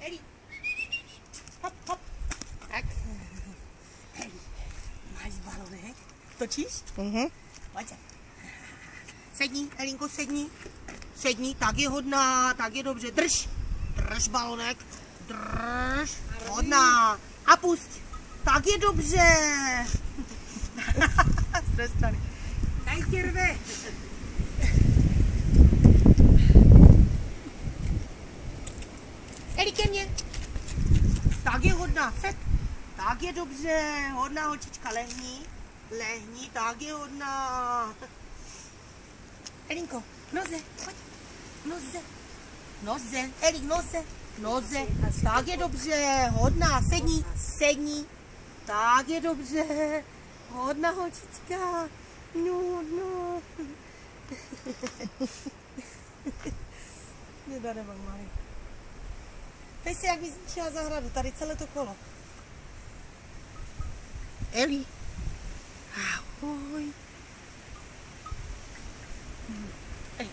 Eli. Hop, hop. Tak. Eli, máš balonek? Točíš? Pojď. Sedni, Elinko, sedni. Sedni, tak je hodná, tak je dobře. Drž. Drž balonek. Drž. Hodná. A pusť. Tak je dobře. Z té strany. Tady tě rve. Eli, ke mně. Tak je hodná, set. Tak je dobře, hodná holčička, lehni. Lehni, tak je hodná. Elinko, noze, pojď. Noze. Noze, Eli, noze. Noze, tak je dobře, hodná, sedni, sedni. Tak je dobře, hodná holčička. No, no. Nedane vám, malý. Teď si jak vyzničila zahradu, tady celé to kolo. Eli. Ahoj. Eli,